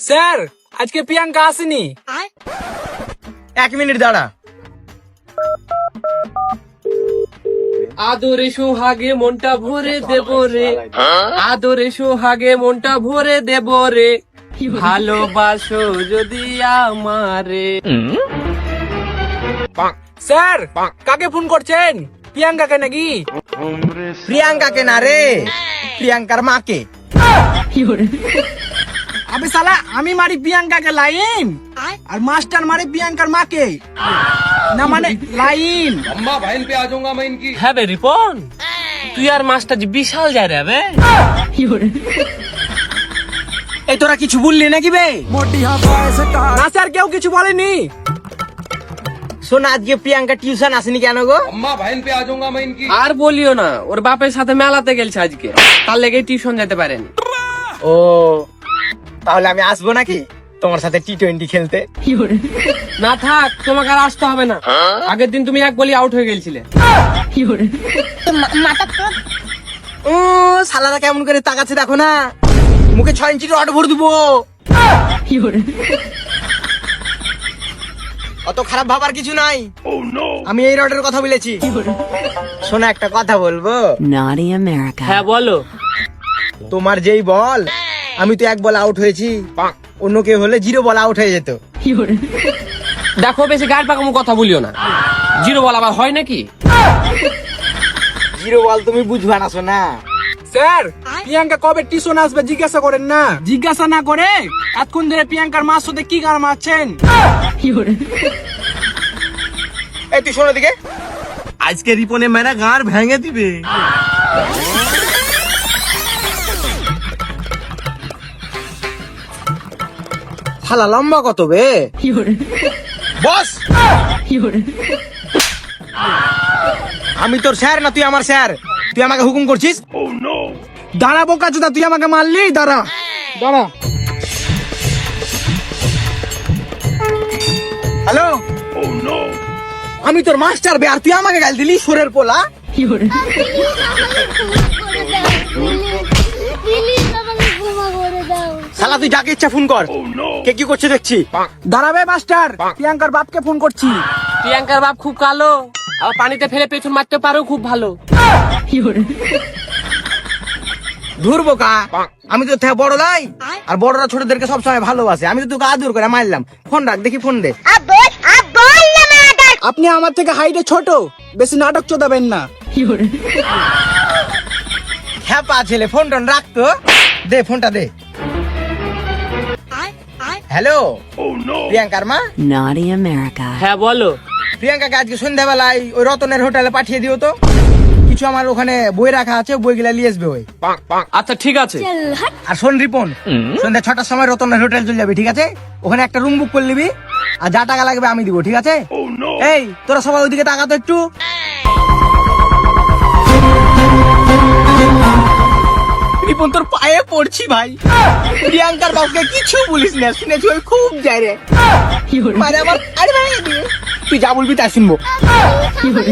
Sir আজকে প্রিয়াঙ্কা আসেনি। 1 minute দাঁড়া। আদরে সোহাগে মনটা ভরে দেব রে, আদরে সোহাগে মনটা ভরে দেব রে, ভালোবাসো যদি আমারে। স্যার কাকে ফোন করছেন? প্রিয়াঙ্কাকে নাকি? প্রিয়াঙ্কাকে না রে, প্রিয়াঙ্কার মাকে। আবে শালা আমি মারি প্রিয়াঙ্কাকে লাইন আর মাস্টার মারি প্রিয়াঙ্কার মাকে না, মানে লাইন। হ্যাঁ বে রিপন, তুই আর মাস্টার বিশাল যায় রে বে। এই তোরা কিছু বললি নাকি বে? না স্যার কেউ কিছু বলেনি। শোন, আজকে প্রিয়াঙ্কা টিউশন আসেনি কেন গো? আর বলিও না, ওর বাপের সাথে মেলাতে গেলছে আজকে, তার লেগে টিউশন যেতে পারেনি। ও তাহলে আমি আসবো নাকি তোমার সাথে T20 খেলতে? না থাক, তোমাকে আর আসতে হবে না। আগের দিন তুমি এক বলি আউট হয়ে গেছিলে। ও শালারা কেমন করে তাকাচ্ছে দেখো না, মুখে 6 ইঞ্চি রড ভরে দেবো। অত খারাপ ভাবার কিছু নাই, আমি এই রডের কথা বলেছি। শোনা, একটা কথা বলবো? Naughty America. হ্যাঁ বলো। তোমার যেই বল, আমি তো 1 বল আউট হয়েছি, অন্য কেউ হলে 0 বল আউট হয়ে যেত। দেখো বেশি গায়ের পাকামো কথা বলিও না, 0 বল আবার হয় নাকি? 0 বল তুমি বুঝবা না শোনা। স্যার প্রিয়াঙ্কা কবে টিউশন আসবে জিজ্ঞাসা করেন না। জিজ্ঞাসা না করে এতক্ষণ ধরে প্রিয়াঙ্কার মার সাথে কি গান মারছেন? এই তুই শোনো দিকে, আজকে রিপনে মেরা গাঁর ভেঙে দিবে। শালা লম্বা কত বে? বস, আমি তোর স্যার না তুই আমার স্যার? তুই আমাকে হুকুম করছিস? দাঁড়া বোকা চোদা, তুই আমাকে মারলি। দাঁড়া দাঁড়া। হ্যালো, আমি তোর মাস্টার বে, আর তুই আমাকে গাল দিলি সোরের পোলা। শালা তুই যাকে ইচ্ছা ফোন কর, কে কি করছে দেখছি। দাঁড়াবে মাস্টার, প্রিয়াঙ্কার বাপকে ফোন করছি। প্রিয়াঙ্কার বাপ খুব কালো, আর পানিতে ফেলে পেছন মারতে পারো খুব ভালো। ধুর বোকা, আমি তো থেকে বড় লাই, আর বড়রা ছোটদেরকে সবসময় ভালোবাসে। আমি তো তোকে আদর করে মারলাম। ফোন রাখ, দেখি ফোন দে। আপনি আমার থেকে হাইটে ছোট, বেশি নাটক চোদাবেন না। হ্যাঁ পা ছেলে, ফোন টোন রাখতো, দে ফোনটা দে। হ্যালো, প্রিয়াঙ্কার মা? Naughty America. হ্যাঁ বলো। প্রিয়াঙ্কাকে আজকে সন্ধ্যাবেলায় ওই রতনের হোটেলে পাঠিয়ে দিও তো। কিছু আমার ওখানে বই রাখা আছে, বইগুলা নিয়ে আসবে ওই। আচ্ছা ঠিক আছে। আর শোন রিপন, সন্ধ্যা 6টার সময় রতনের হোটেল চলে যাবি, ঠিক আছে? ওখানে একটা রুম বুক করে নিবি, আর যা টাকা লাগবে আমি দিব, ঠিক আছে? এই তোরা সবাই ওইদিকে তাকাতো একটু। রিপন তোর পায়ে পড়ছি ভাই, প্রিয়াঙ্কার বাবুকে কিছু বলিস না, শুনেছি ওই খুব যায় রে। মানে আমার আরে ভাই, তুই যা বলবি তাই শুনবো।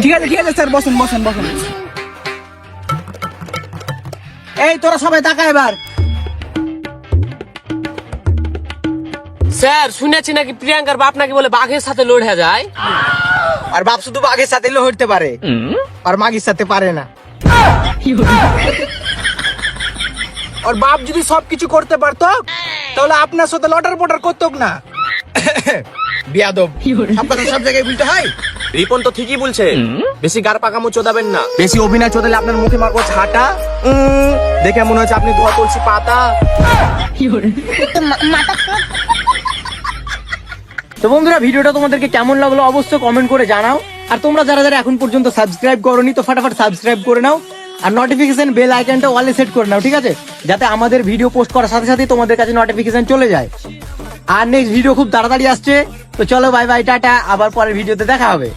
ঠিক আছে ঠিক আছে স্যার, বসুন বসুন বসুন। এই তোরা সবাই তাকা এবার। স্যার শুনেছি নাকি প্রিয়াঙ্কার বাপ নাকি বলে বাঘের সাথে লড়ে যায়। আর বাপ শুধু বাঘের সাথে লড়তে পারে, আর মাগির সাথে পারে না। আর বাপ যদি সবকিছু করতে পারতো তাহলে আপনার সাথে লটার পটার করতো না। বিয়াদব, সব কথা সব জায়গায় বলতে হয়। রিপন তো ঠিকই বলছে, বেশি গার পাকামো চোদাবেন না। বেশি অভিনয় চোদালে আপনার মুখে মারবো ছাটা। দেখে মনে হচ্ছে আপনি ধোয়া তুলসী পাতা। তো বন্ধুরা, ভিডিওটা তোমাদেরকে কেমন লাগলো অবশ্যই কমেন্ট করে জানাও। আর তোমরা যারা যারা এখন পর্যন্ত সাবস্ক্রাইব করোনি, তো ফটাফট সাবস্ক্রাইব করে নাও, আর নোটিফিকেশন বেল আইকনটা অলে সেট করে নাও, ঠিক আছে? যাতে আমাদের ভিডিও পোস্ট করার সাথে সাথে তোমাদের কাছে নোটিফিকেশন চলে যায়। আর নেক্সট ভিডিও খুব তাড়াতাড়ি আসছে। তো চলো বাই বাই, টাটা, আবার পরের ভিডিওতে দেখা হবে।